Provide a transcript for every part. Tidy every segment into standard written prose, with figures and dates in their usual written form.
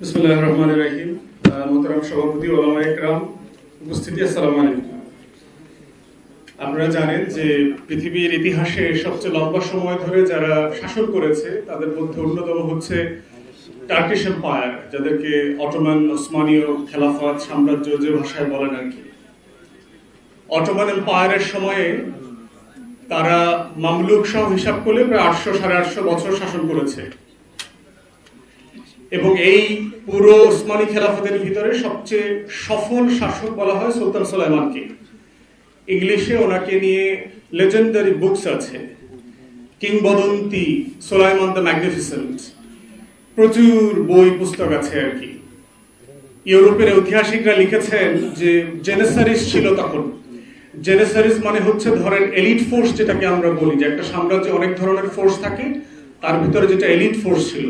বিসমিল্লাহির রহমানির রহিম। মোহতারাম সভাপতি, ওলামায়ে কেরাম, উপস্থিতি, আসসালামু আলাইকুম। আপনারা জানেন যে পৃথিবীর ইতিহাসে সবচেয়ে লম্বা সময় ধরে যারা শাসন করেছে তাদের মধ্যে অন্যতম হচ্ছে টার্কিশ এম্পায়ার, যাদেরকে অটোমান, ওসমানীয় খেলাফত, সাম্রাজ্য যে ভাষায় বলেন আর কি। অটোমান এম্পায়ারের সময়ে তারা মামলুক সহ হিসাব করলে প্রায় 800-850 বছর শাসন করেছে এবং এই পুরো ওসমানী খেলাফতের ভিতরে সবচেয়ে সফল শাসক বলা হয় সুলতান সুলাইমানকে। ইংলিশে ওনাকে নিয়ে লেজেন্ডারি বুকস আছে, কিংবদন্তি, সুলাইমান দ্য ম্যাগনিফিসেন্ট, প্রচুর বই পুস্তক আছে আর কি। ইউরোপের ঐতিহাসিকরা লিখেছেন যে জেনেসারিস ছিল তখন। জেনেসারিস মানে হচ্ছে ধরেন এলিট ফোর্স, যেটাকে আমরা বলি যে একটা সাম্রাজ্যে অনেক ধরনের ফোর্স থাকে, তার ভিতরে যেটা এলিট ফোর্স ছিল,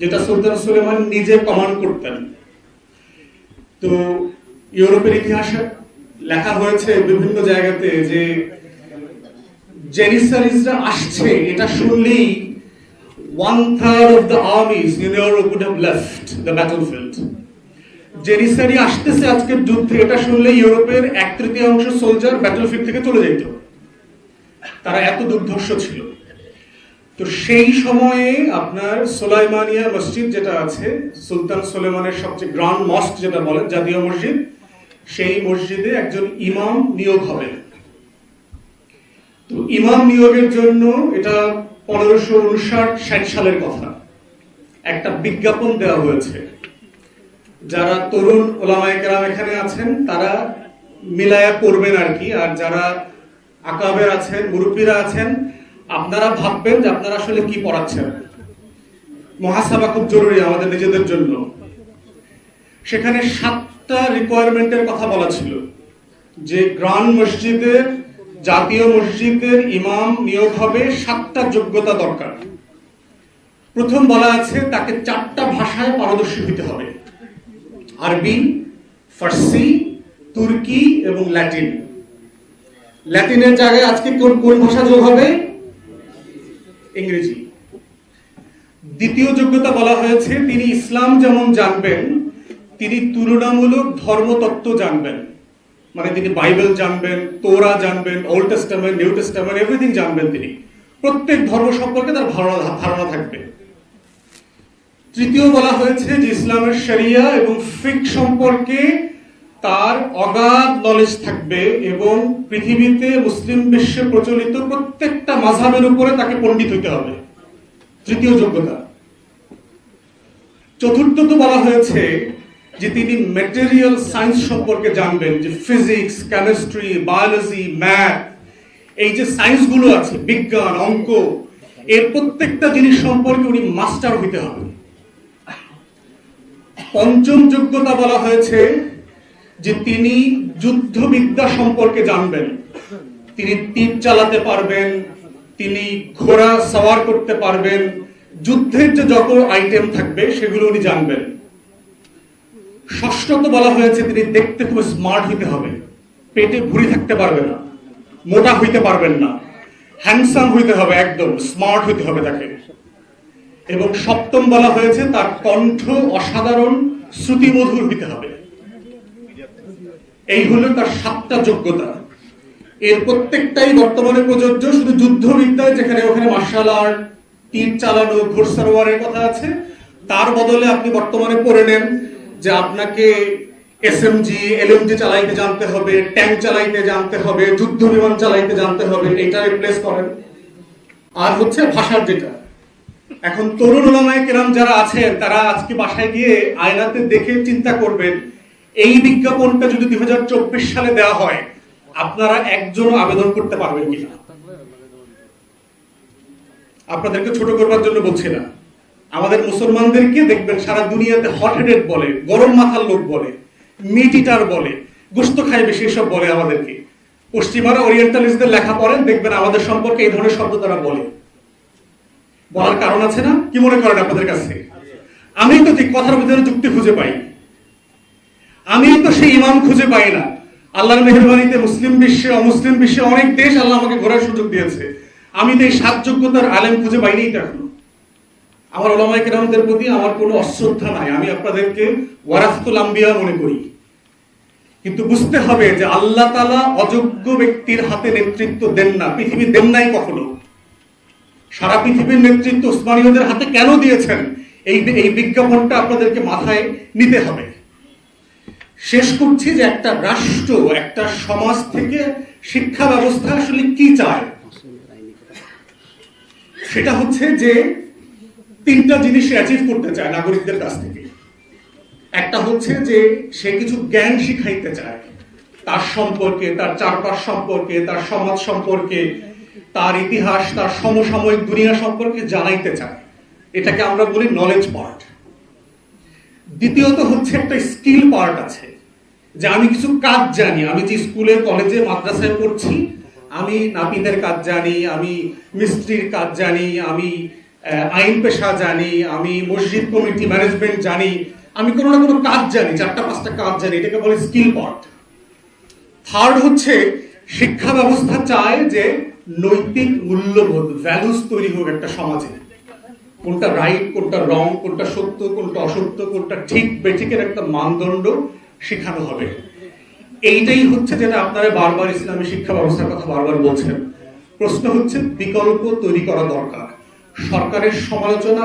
যেটা সুলতান সুলেমান নিজে কমান্ড করতেন। তো ইউরোপের ইতিহাসে লেখা হয়েছে বিভিন্ন জায়গাতে যে জেনিসারিসরা আসছে, এটা শুনলেই 1/3 of the armies in Europe would have left the battlefield. জেনিসারি আসতেছে আজকের যুদ্ধে, এটা শুনলে ইউরোপের 1/3 সোলজার ব্যাটলফিল্ড থেকে চলে যেত। তারা এত দুর্ধর্ষ ছিল। তো সেই সময়ে আপনার সুলাইমানিয়া মসজিদ যেটা আছে, সুলতান সুলেমানের সবচেয়ে গ্র্যান্ড মস্ক যেটা বলেন, জাতীয় মসজিদ, সেই মসজিদে একজন ইমাম নিয়োগ হবে। তো ইমাম নিয়োগের জন্য এটা 1559-60 সালের কথা, একটা বিজ্ঞাপন দেওয়া হয়েছে। যারা তরুণ ওলামায়ে কেরাম এখানে আছেন তারা মিলায়া পড়বেন আর কি, আর যারা আকাবের আছেন, মুরব্বীরা আছেন, আপনারা ভাববেন যে আপনারা আসলে কি পড়াচ্ছেন। মুহাসাবা খুব জরুরি আমাদের নিজেদের জন্য। সেখানে 7টা রিকোয়ারমেন্টের কথা বলা ছিল যে গ্র্যান্ড মসজিদের, জাতীয় মসজিদের ইমাম নিয়োগ হবে, 7টা যোগ্যতা দরকার। প্রথম বলা আছে তাকে 4টা ভাষায় পারদর্শী হতে হবে, আরবি, ফার্সি, তুর্কি এবং ল্যাটিন। ল্যাটিনের জায়গায় আজকে কোন ভাষা যোগ হবে? ইংরেজি। দ্বিতীয় যোগ্যতা বলা হয়েছে তিনি ইসলাম যেমন জানবেন, তিনি তুলনামূলক ধর্মতত্ত্ব জানবেন, মানে তিনি বাইবেল জানবেন, তোরা জানবেন, old testament, new testament, everything জানবেন। তিনি প্রত্যেক ধর্ম সম্পর্কে তার ধারণা থাকবে। তৃতীয় বলা হয়েছে যে ইসলামের শরিয়া এবং ফিক সম্পর্কে তার অগাধ নলেজ থাকবে এবং পৃথিবীতে মুসলিম বিশ্বে প্রচলিত প্রত্যেকটা মাযহাবের উপরে তাকে পণ্ডিত হতে হবে, তৃতীয় যোগ্যতা। চতুর্থত বলা হয়েছে যে তিনি ম্যাটেরিয়াল সায়েন্স সম্পর্কে জানবেন, যে ফিজিক্স, কেমিস্ট্রি, বায়োলজি, ম্যাথ, এই যে সায়েন্স গুলো আছে, বিজ্ঞান, অঙ্ক, এর প্রত্যেকটা জিনিস সম্পর্কে উনি মাস্টার হতে হবে। পঞ্চম যোগ্যতা বলা হয়েছে যে তিনি যুদ্ধবিদ্যা সম্পর্কে জানবেন, তিনি তীর চালাতে পারবেন, তিনি ঘোড়া সওয়ার করতে পারবেন, যুদ্ধের যে যত আইটেম থাকবে সেগুলো উনি জানবেন। ষষ্ঠত বলা হয়েছে তিনি দেখতে খুব স্মার্ট হইতে হবে, পেটে ভুঁড়ি থাকতে পারবে না, মোটা হইতে পারবেন না, হ্যান্ডসাম হইতে হবে, একদম স্মার্ট হইতে হবে তাকে। এবং সপ্তম বলা হয়েছে তার কণ্ঠ অসাধারণ শ্রুতিমধুর হইতে হবে। এই হলো তার 7টা যোগ্যতা। এর প্রত্যেকটাই বর্তমানে প্রযোজ্য। শুধু যুদ্ধবিদ্যায় যেখানে ওখানে মার্শাল আর্ট, তীর চালানো, ঘোড়সওয়ারের কথা আছে, তার বদলে আপনি বর্তমানে পড়ে নেন যে আপনাকে এসএমজি, এলএমজি চালাইতে জানতে হবে, ট্যাঙ্ক চালাইতে জানতে হবে, যুদ্ধ বিমান চালাইতে জানতে হবে, এটা রিপ্লেস করেন। আর হচ্ছে ভাষার যেটা, এখন তরুণ ওলামায়ে কেরাম যারা আছেন তারা আজকে বাসায় গিয়ে আয়নাতে দেখে চিন্তা করবেন, এই বিজ্ঞাপনটা যদি 2024 সালে দেওয়া হয়, আপনারা একজনও আবেদন করতে পারবেন কিনা? আপনাদেরকে ছোট করবার জন্য বলছি না, আমাদের মুসলমানদেরকে দেখবেন সারা দুনিয়াতে হট হেডেড বলে, গরম মাথার লোক বলে, মিট ইটার বলে, গোশত খায় বেশি, এসব বলে আমাদেরকে। পশ্চিমারা ওরিয়েন্টালিস্টদের লেখা পড়েন, দেখবেন আমাদের সম্পর্কে এই ধরনের শব্দ তারা বলে। বলার কারণ আছে না? কি মনে করেন আপনাদের কাছে? আমি তো ঠিক কথার ভিতরে যুক্তি খুঁজে পাই, আমি তো সেই ইমাম খুঁজে পাই না। আল্লাহর মেহেরবানিতে মুসলিম বিশ্বে, অমুসলিম বিশ্বে অনেক দেশ আল্লাহ আমাকে ঘোরার সুযোগ দিয়েছে, আমি তো এই 7 যোগ্যতার আলেম খুঁজে পাইনি তো এখনো। আমার উলামায়ে কেরামদের প্রতি আমার কোনো অশ্রদ্ধা নাই, আমি আপনাদেরকে ওয়ারাসাতুল আম্বিয়া মনে করি। কিন্তু বুঝতে হবে যে আল্লাহ তাআলা অযোগ্য ব্যক্তির হাতে নেতৃত্ব দেন না, পৃথিবী দেন নাই কখনো। সারা পৃথিবীর নেতৃত্ব উসমানীয়দের হাতে কেন দিয়েছেন, এই বিজ্ঞাপনটা আপনাদেরকে মাথায় নিতে হবে। শেষ করছি যে একটা রাষ্ট্র, একটা সমাজ থেকে শিক্ষা ব্যবস্থা আসলে কি চায়, সেটা হচ্ছে যে তিনটা জিনিস অ্যাচিভ করতে চায় নাগরিকদের কাছ থেকে। একটা হচ্ছে যে সে কিছু জ্ঞান শিখাইতে চায়, তার সম্পর্কে, তার চারপাশ সম্পর্কে, তার সমাজ সম্পর্কে, তার ইতিহাস, তার সমসাময়িক দুনিয়া সম্পর্কে জানাইতে চায়। এটাকে আমরা বলি নলেজ পার্ট। দ্বিতীয়ত হচ্ছে একটা স্কিল পার্ট আছে, যে আমি কিছু কাজ জানি, আমি যে স্কুলে কলেজে মাদ্রাসায় পড়ছি, আমি নাপিতের কাজ জানি, আমি মিস্ত্রির কাজ জানি, আমি আইন পেশা জানি, আমি মসজিদ কমিটি ম্যানেজমেন্ট জানি, আমি কোনো না কোনো কাজ জানি, 4-5টা কাজ জানি, এটাকে বলে স্কিল পার্ট। থার্ড হচ্ছে শিক্ষা ব্যবস্থা চায় যে নৈতিক মূল্যবোধ, ভ্যালুস তৈরি হোক একটা সমাজে। কোনটা রাইট, কোনটা রং, কোনটা সত্য, কোনটা অসত্য, কোনটা ঠিক বেঠিকের একটা মানদণ্ড শেখানো হবে। এইটাই হচ্ছে যেটা আপনারা বারবার ইসলামী শিক্ষা ব্যবস্থার কথা বারবার বলছেন। প্রশ্ন হচ্ছে বিকল্প তৈরি করা দরকার। সরকারের সমালোচনা